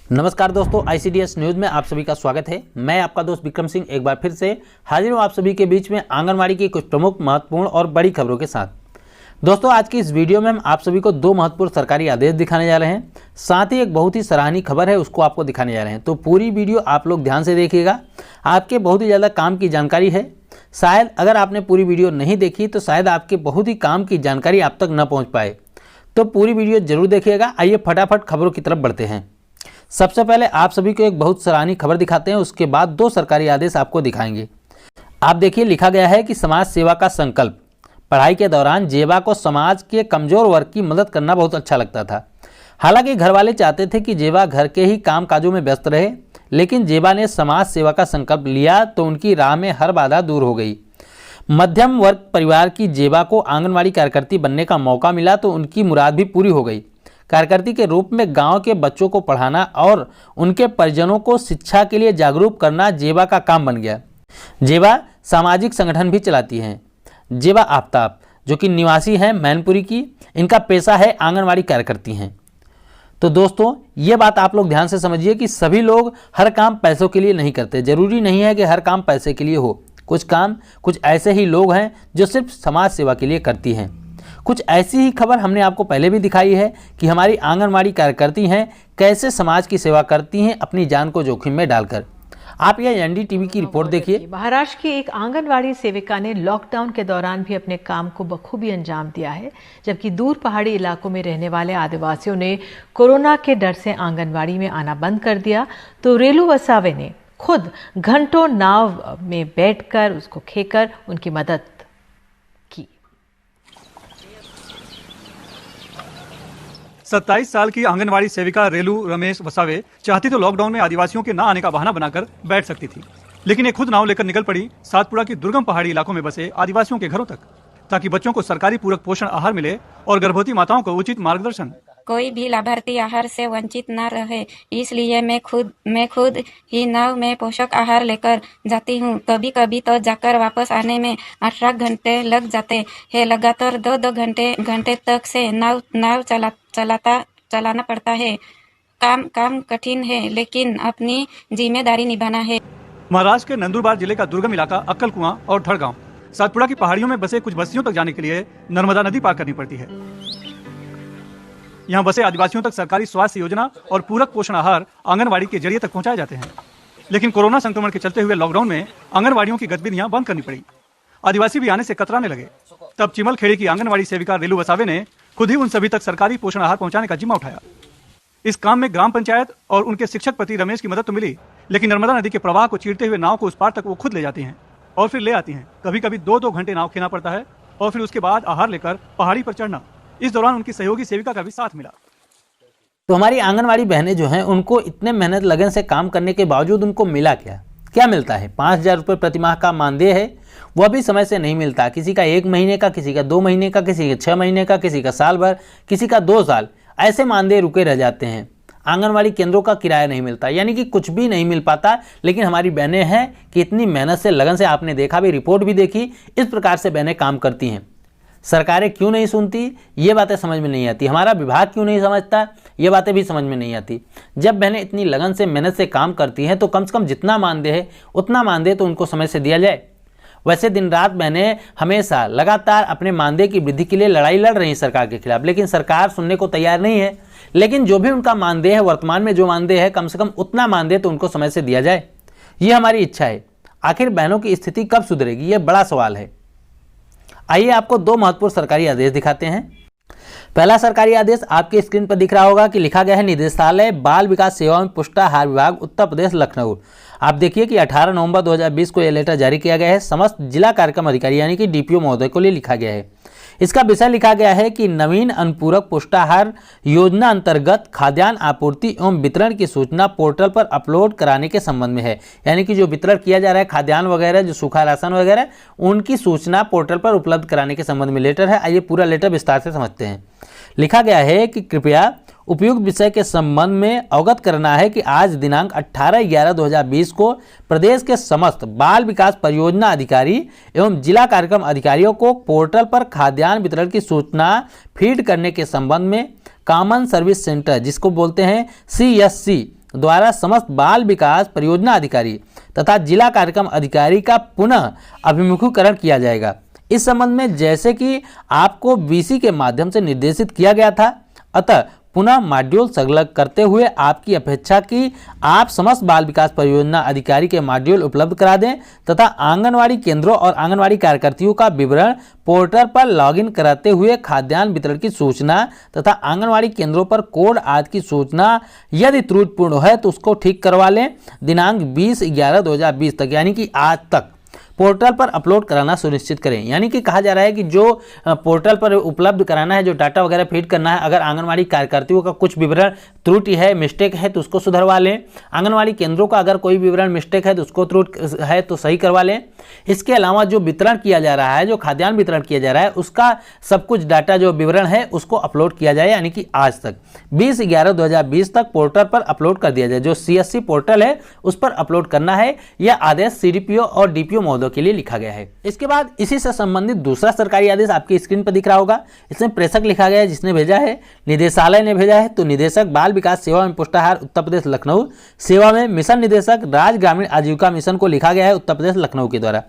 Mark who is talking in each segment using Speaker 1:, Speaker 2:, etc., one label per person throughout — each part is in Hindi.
Speaker 1: नमस्कार दोस्तों, ICDS न्यूज़ में आप सभी का स्वागत है। मैं आपका दोस्त विक्रम सिंह एक बार फिर से हाजिर हूँ आप सभी के बीच में आंगनवाड़ी की कुछ प्रमुख, महत्वपूर्ण और बड़ी खबरों के साथ। दोस्तों, आज की इस वीडियो में हम आप सभी को दो महत्वपूर्ण सरकारी आदेश दिखाने जा रहे हैं, साथ ही एक बहुत ही सराहनीय खबर है उसको आपको दिखाने जा रहे हैं। तो पूरी वीडियो आप लोग ध्यान से देखिएगा, आपके बहुत ही ज़्यादा काम की जानकारी है। शायद अगर आपने पूरी वीडियो नहीं देखी तो शायद आपके बहुत ही काम की जानकारी आप तक न पहुँच पाए, तो पूरी वीडियो जरूर देखिएगा। आइए फटाफट खबरों की तरफ बढ़ते हैं। सबसे पहले आप सभी को एक बहुत सराहनीय खबर दिखाते हैं, उसके बाद दो सरकारी आदेश आपको दिखाएंगे। आप देखिए, लिखा गया है कि समाज सेवा का संकल्प। पढ़ाई के दौरान जेबा को समाज के कमजोर वर्ग की मदद करना बहुत अच्छा लगता था। हालांकि घर वाले चाहते थे कि जेबा घर के ही काम काजों में व्यस्त रहे, लेकिन जेबा ने समाज सेवा का संकल्प लिया तो उनकी राह में हर बाधा दूर हो गई। मध्यम वर्ग परिवार की जेबा को आंगनवाड़ी कार्यकर्ती बनने का मौका मिला तो उनकी मुराद भी पूरी हो गई। कार्यकर्ती के रूप में गांव के बच्चों को पढ़ाना और उनके परिजनों को शिक्षा के लिए जागरूक करना जेबा का काम बन गया। जेबा सामाजिक संगठन भी चलाती हैं। जेबा आफ्ताब, जो कि निवासी हैं मैनपुरी की, इनका पेशा है आंगनवाड़ी कार्यकर्ती हैं। तो दोस्तों, ये बात आप लोग ध्यान से समझिए कि सभी लोग हर काम पैसों के लिए नहीं करते। जरूरी नहीं है कि हर काम पैसे के लिए हो। कुछ ऐसे ही लोग हैं जो सिर्फ समाज सेवा के लिए करती हैं। कुछ ऐसी ही खबर हमने आपको पहले भी दिखाई है कि हमारी आंगनवाड़ी कार्यकर्ती हैं कैसे समाज की सेवा करती हैं अपनी जान को जोखिम में डालकर। आप यह NDTV की रिपोर्ट देखिए।
Speaker 2: महाराष्ट्र की एक आंगनवाड़ी सेविका ने लॉकडाउन के दौरान भी अपने काम को बखूबी अंजाम दिया है, जबकि दूर पहाड़ी इलाकों में रहने वाले आदिवासियों ने कोरोना के डर से आंगनवाड़ी में आना बंद कर दिया, तो रेलू वसावे ने खुद घंटों नाव में बैठकर उसको खेकर उनकी मदद की।
Speaker 3: 27 साल की आंगनवाड़ी सेविका रेलू रमेश वसावे चाहती तो लॉकडाउन में आदिवासियों के न आने का बहाना बनाकर बैठ सकती थी, लेकिन ये खुद नाव लेकर निकल पड़ी सातपुड़ा की दुर्गम पहाड़ी इलाकों में बसे आदिवासियों के घरों तक, ताकि बच्चों को सरकारी पूरक पोषण आहार मिले और गर्भवती माताओं को उचित मार्गदर्शन।
Speaker 4: कोई भी लाभार्थी आहार से वंचित न रहे, इसलिए मैं खुद ही नाव में पोषक आहार लेकर जाती हूँ। कभी कभी तो जाकर वापस आने में 18 घंटे लग जाते हैं। लगातार 2-2 घंटे तक से नाव चलाना पड़ता है। काम कठिन है, लेकिन अपनी जिम्मेदारी निभाना है।
Speaker 3: महाराष्ट्र के नंदुरबार जिले का दुर्गम इलाका अक्कल कुआं और ठड़ गांव, सातपुड़ा की पहाड़ियों में बसे कुछ बस्तियों तक जाने के लिए नर्मदा नदी पार करनी पड़ती है। यहाँ बसे आदिवासियों तक सरकारी स्वास्थ्य योजना और पूरक पोषण आहार आंगनवाड़ी के जरिए तक पहुंचाए जाते हैं, लेकिन कोरोना संक्रमण के चलते हुए लॉकडाउन में आंगनवाड़ियों की गतिविधियां बंद करनी पड़ी। आदिवासी भी आने से कतराने लगे। तब चिमलखेड़ी की आंगनवाड़ी सेविका रेलू वसावे ने खुद ही उन सभी तक सरकारी पोषण आहार पहुंचाने का जिम्मा उठाया। इस काम में ग्राम पंचायत और उनके शिक्षक पति रमेश की मदद तो मिली, लेकिन नर्मदा नदी के प्रवाह को चीरते हुए नाव को उस पार तक वो खुद ले जाती हैं और फिर ले आती हैं। कभी कभी 2-2 घंटे नाव खेना पड़ता है और फिर उसके बाद आहार लेकर पहाड़ी पर चढ़ना। इस दौरान उनकी सहयोगी सेविका का भी साथ मिला।
Speaker 1: तो हमारी आंगनवाड़ी बहनें जो हैं, उनको इतने मेहनत लगन से काम करने के बावजूद उनको मिला क्या मिलता है? 5,000 रुपये प्रतिमाह का मानदेय है, वह भी समय से नहीं मिलता। किसी का 1 महीने का, किसी का 2 महीने का, किसी का 6 महीने का, किसी का साल भर, किसी का 2 साल, ऐसे मानदेय रुके रह जाते हैं। आंगनवाड़ी केंद्रों का किराया नहीं मिलता, यानी कि कुछ भी नहीं मिल पाता। लेकिन हमारी बहनें हैं कि इतनी मेहनत से, लगन से, आपने देखा भी, रिपोर्ट भी देखी, इस प्रकार से बहनें काम करती हैं। सरकारें क्यों नहीं सुनती, ये बातें समझ में नहीं आती। हमारा विभाग क्यों नहीं समझता, ये बातें भी समझ में नहीं आती। जब बहनें इतनी लगन से, मेहनत से काम करती हैं तो कम से कम जितना मानदेय है उतना मानदेय तो उनको समय से दिया जाए। वैसे दिन रात बहनें हमेशा लगातार अपने मानदेय की वृद्धि के लिए लड़ाई लड़ रही हैं सरकार के खिलाफ, लेकिन सरकार सुनने को तैयार नहीं है। लेकिन जो भी उनका मानदेय है, वर्तमान में जो मानदेय है, कम से कम उतना मानदेय तो उनको समय से दिया जाए, ये हमारी इच्छा है। आखिर बहनों की स्थिति कब सुधरेगी, ये बड़ा सवाल है। आइए आपको 2 महत्वपूर्ण सरकारी आदेश दिखाते हैं। पहला सरकारी आदेश आपके स्क्रीन पर दिख रहा होगा कि लिखा गया है निदेशालय बाल विकास सेवा एवं पुष्टाहार विभाग उत्तर प्रदेश लखनऊ। आप देखिए कि 18 नवंबर 2020 को यह लेटर जारी किया गया है। समस्त जिला कार्यक्रम अधिकारी यानी कि DPO महोदय को लिए लिखा गया है। इसका विषय लिखा गया है कि नवीन अनुपूरक पुष्टाहार योजना अंतर्गत खाद्यान्न आपूर्ति एवं वितरण की सूचना पोर्टल पर अपलोड कराने के संबंध में है। यानी कि जो वितरण किया जा रहा है खाद्यान्न वगैरह, जो सूखा राशन वगैरह, उनकी सूचना पोर्टल पर उपलब्ध कराने के संबंध में लेटर है। आइए पूरा लेटर विस्तार से समझते हैं। लिखा गया है कि कृपया उपयुक्त विषय के संबंध में अवगत करना है कि आज दिनांक 18/11/2020 को प्रदेश के समस्त बाल विकास परियोजना अधिकारी एवं जिला कार्यक्रम अधिकारियों को पोर्टल पर खाद्यान्न वितरण की सूचना फीड करने के संबंध में कॉमन सर्विस सेंटर, जिसको बोलते हैं CSC, द्वारा समस्त बाल विकास परियोजना अधिकारी तथा जिला कार्यक्रम अधिकारी का पुनः अभिमुखीकरण किया जाएगा। इस संबंध में जैसे कि आपको बीसी के माध्यम से निर्देशित किया गया था, अतः पुनः मॉड्यूल संलग्न करते हुए आपकी अपेक्षा की आप समस्त बाल विकास परियोजना अधिकारी के मॉड्यूल उपलब्ध करा दें तथा आंगनवाड़ी केंद्रों और आंगनवाड़ी कार्यकर्तियों का विवरण पोर्टल पर लॉगिन कराते हुए खाद्यान्न वितरण की सूचना तथा आंगनवाड़ी केंद्रों पर कोड आदि की सूचना यदि त्रुटिपूर्ण है तो उसको ठीक करवा लें। दिनांक 20/11/2020 तक यानी कि आज तक पोर्टल पर अपलोड कराना सुनिश्चित करें। यानी कि कहा जा रहा है कि जो पोर्टल पर उपलब्ध कराना है, जो डाटा वगैरह फीड करना है, अगर आंगनवाड़ी कार्यकर्तियों का कुछ विवरण त्रुटि है, मिस्टेक है तो उसको सुधरवा लें। आंगनवाड़ी केंद्रों का अगर कोई विवरण मिस्टेक है तो उसको त्रुटि है तो सही करवा लें। इसके अलावा जो वितरण किया जा रहा है, जो खाद्यान्न वितरण किया जा रहा है, उसका सब कुछ डाटा जो विवरण है उसको अपलोड किया जाए, यानी कि आज तक 20/11/2020 तक पोर्टल पर अपलोड कर दिया जाए। जो CSC पोर्टल है उस पर अपलोड करना है। यह आदेश CDPO और DPO महोदय के लिए लिखा गया है। इसके बाद इसी से संबंधित दूसरा सरकारी आदेश आपकी स्क्रीन पर दिख रहा होगा। इसमें प्रेषक लिखा गया है, जिसने भेजा है निदेशालय ने भेजा है। तो निदेशक बाल विकास सेवा में पुष्टाहार उत्तर प्रदेश लखनऊ सेवा में मिशन निदेशक राज्य ग्रामीण आजीविका मिशन को लिखा गया है उत्तर प्रदेश लखनऊ के द्वारा।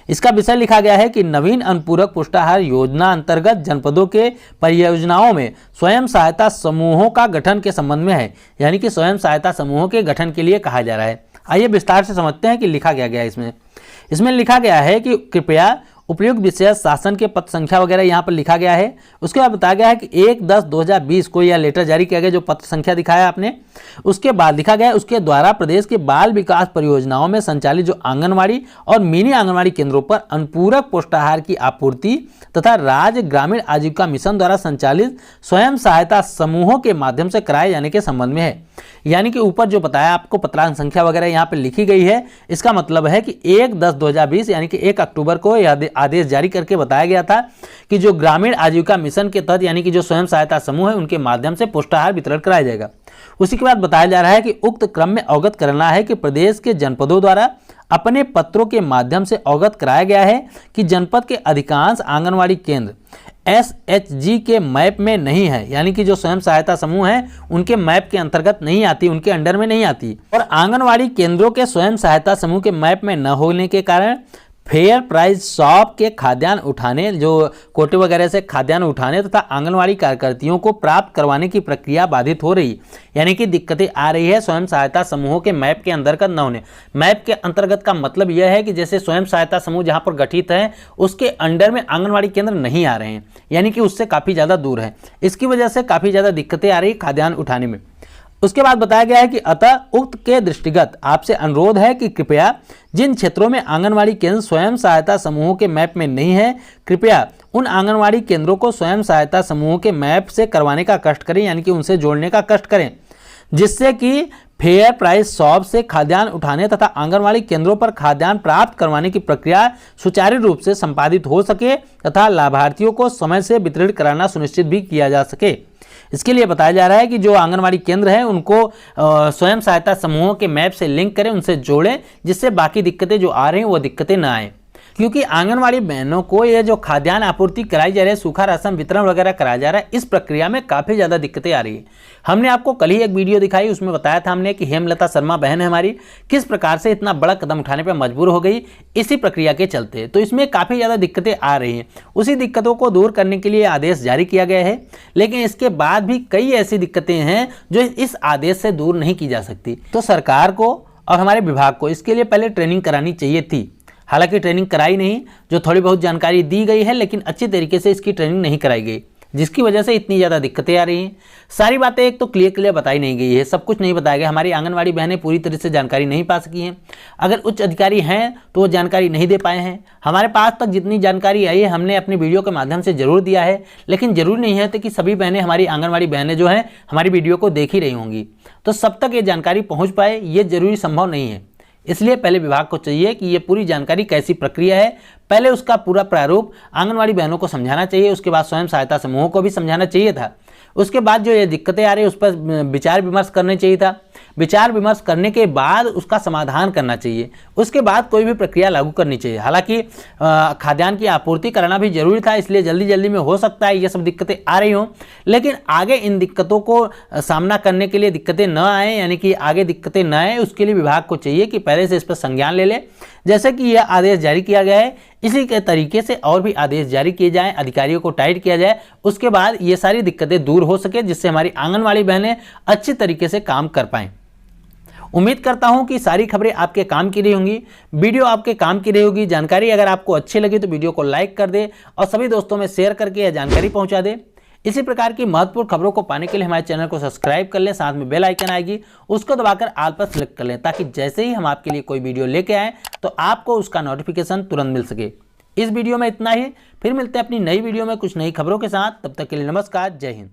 Speaker 1: इसका विषय लिखा गया है कि नवीन अनुपूरक पुष्टाहार योजना अंतर्गत जनपदों के परियोजनाओं में स्वयं सहायता समूहों का गठन के संबंध में है। यानी कि स्वयं सहायता समूहों के गठन के लिए कहा जा रहा है। आइए विस्तार से समझते हैं कि लिखा क्या गया है। इसमें लिखा गया है कि कृपया उपयुक्त विषय शासन के पत्र संख्या वगैरह यहाँ पर लिखा गया है। उसके बाद बताया गया है कि 1/10/2020 को यह लेटर जारी किया गया, जो पत्र संख्या दिखाया आपने। उसके बाद लिखा गया है उसके द्वारा प्रदेश के बाल विकास परियोजनाओं में संचालित जो आंगनवाड़ी और मिनी आंगनवाड़ी केंद्रों पर अनुपूरक पुष्टाहार की आपूर्ति तथा राज्य ग्रामीण आजीविका मिशन द्वारा संचालित स्वयं सहायता समूहों के माध्यम से कराए जाने के संबंध में है। यानी कि ऊपर जो बताया आपको पत्रांक संख्या वगैरह यहाँ पर लिखी गई है, इसका मतलब है कि 1/10/2020 यानी कि 1 अक्टूबर को यह आदेश जारी करके बताया गया था कि जो ग्रामीण आजीविका मिशन के तहत यानी कि जो स्वयं सहायता समूह है उनके माध्यम से पुष्टाहार वितरण कराया जाएगा। उसी के बाद बताया जा रहा है कि उक्त क्रम में अवगत करना है कि प्रदेश के जनपदों द्वारा अपने पत्रों के माध्यम से अवगत कराया गया है कि जनपद के अधिकांश आंगनवाड़ी केंद्र SHG के मैप में नहीं है। यानी कि जो स्वयं सहायता समूह है उनके मैप के अंतर्गत नहीं आती, उनके अंडर में नहीं आती। और आंगनवाड़ी केंद्रों के स्वयं सहायता समूह के मैप में न होने के कारण फेयर प्राइस शॉप के खाद्यान्न उठाने, जो कोटे वगैरह से खाद्यान्न उठाने तथा आंगनवाड़ी कार्यकर्तियों को प्राप्त करवाने की प्रक्रिया बाधित हो रही। यानी कि दिक्कतें आ रही है स्वयं सहायता समूहों के मैप के अंतर्गत न होने। मैप के अंतर्गत का मतलब यह है कि जैसे स्वयं सहायता समूह जहां पर गठित है उसके अंडर में आंगनवाड़ी केंद्र नहीं आ रहे हैं, यानी कि उससे काफ़ी ज़्यादा दूर है। इसकी वजह से काफ़ी ज़्यादा दिक्कतें आ रही खाद्यान्न उठाने में। उसके बाद बताया गया है कि अतः उक्त के दृष्टिगत आपसे अनुरोध है कि कृपया जिन क्षेत्रों में आंगनवाड़ी केंद्र स्वयं सहायता समूहों के मैप में नहीं है, कृपया उन आंगनवाड़ी केंद्रों को स्वयं सहायता समूहों के मैप से करवाने का कष्ट करें, यानी कि उनसे जोड़ने का कष्ट करें, जिससे कि फेयर प्राइस शॉप से खाद्यान्न उठाने तथा आंगनवाड़ी केंद्रों पर खाद्यान्न प्राप्त करवाने की प्रक्रिया सुचारू रूप से संपादित हो सके तथा लाभार्थियों को समय से वितरण कराना सुनिश्चित भी किया जा सके। इसके लिए बताया जा रहा है कि जो आंगनवाड़ी केंद्र हैं उनको स्वयं सहायता समूहों के मैप से लिंक करें, उनसे जोड़ें, जिससे बाकी दिक्कतें जो आ रही हैं वो दिक्कतें ना आए। क्योंकि आंगनवाड़ी बहनों को ये जो खाद्यान्न आपूर्ति कराई जा रही है, सूखा राशन वितरण वगैरह कराया जा रहा है, इस प्रक्रिया में काफ़ी ज़्यादा दिक्कतें आ रही है। हमने आपको कल ही एक वीडियो दिखाई, उसमें बताया था हमने कि हेमलता शर्मा बहन है हमारी, किस प्रकार से इतना बड़ा कदम उठाने पर मजबूर हो गई इसी प्रक्रिया के चलते। तो इसमें काफ़ी ज़्यादा दिक्कतें आ रही हैं। उसी दिक्कतों को दूर करने के लिए आदेश जारी किया गया है, लेकिन इसके बाद भी कई ऐसी दिक्कतें हैं जो इस आदेश से दूर नहीं की जा सकती। तो सरकार को और हमारे विभाग को इसके लिए पहले ट्रेनिंग करानी चाहिए थी। हालांकि ट्रेनिंग कराई नहीं, जो थोड़ी बहुत जानकारी दी गई है लेकिन अच्छी तरीके से इसकी ट्रेनिंग नहीं कराई गई, जिसकी वजह से इतनी ज़्यादा दिक्कतें आ रही हैं। सारी बातें एक तो क्लियर बताई नहीं गई है, सब कुछ नहीं बताया गया। हमारी आंगनवाड़ी बहनें पूरी तरह से जानकारी नहीं पा सकी हैं। अगर उच्च अधिकारी हैं तो वो जानकारी नहीं दे पाए हैं। हमारे पास तक जितनी जानकारी आई है हमने अपने वीडियो के माध्यम से जरूर दिया है, लेकिन जरूरी नहीं है कि सभी बहनें, हमारी आंगनवाड़ी बहनें जो हैं हमारी वीडियो को देख ही रही होंगी, तो सब तक ये जानकारी पहुँच पाए ये जरूरी संभव नहीं है। इसलिए पहले विभाग को चाहिए कि ये पूरी जानकारी कैसी प्रक्रिया है पहले उसका पूरा प्रारूप आंगनवाड़ी बहनों को समझाना चाहिए, उसके बाद स्वयं सहायता समूहों को भी समझाना चाहिए था। उसके बाद जो ये दिक्कतें आ रही है उस पर विचार विमर्श करना चाहिए था। विचार विमर्श करने के बाद उसका समाधान करना चाहिए, उसके बाद कोई भी प्रक्रिया लागू करनी चाहिए। हालांकि खाद्यान्न की आपूर्ति कराना भी जरूरी था, इसलिए जल्दी जल्दी में हो सकता है ये सब दिक्कतें आ रही हों, लेकिन आगे इन दिक्कतों को सामना करने के लिए दिक्कतें न आए, यानी कि आगे दिक्कतें न आए, उसके लिए विभाग को चाहिए कि पहले से इस पर संज्ञान ले ले। जैसे कि यह आदेश जारी किया गया है, इसी के तरीके से और भी आदेश जारी किए जाएं, अधिकारियों को टाइट किया जाए, उसके बाद ये सारी दिक्कतें दूर हो सके, जिससे हमारी आंगनवाड़ी बहनें अच्छी तरीके से काम कर पाएं। उम्मीद करता हूं कि सारी खबरें आपके काम की रही होंगी, वीडियो आपके काम की रही होगी। जानकारी अगर आपको अच्छी लगी तो वीडियो को लाइक कर दे और सभी दोस्तों में शेयर करके यह जानकारी पहुंचा दे। इसी प्रकार की महत्वपूर्ण खबरों को पाने के लिए हमारे चैनल को सब्सक्राइब कर लें, साथ में बेल आइकन आएगी उसको दबाकर ऑल पर क्लिक कर लें, ताकि जैसे ही हम आपके लिए कोई वीडियो लेके आएँ तो आपको उसका नोटिफिकेशन तुरंत मिल सके। इस वीडियो में इतना ही, फिर मिलते हैं अपनी नई वीडियो में कुछ नई खबरों के साथ। तब तक के लिए नमस्कार, जय हिंद।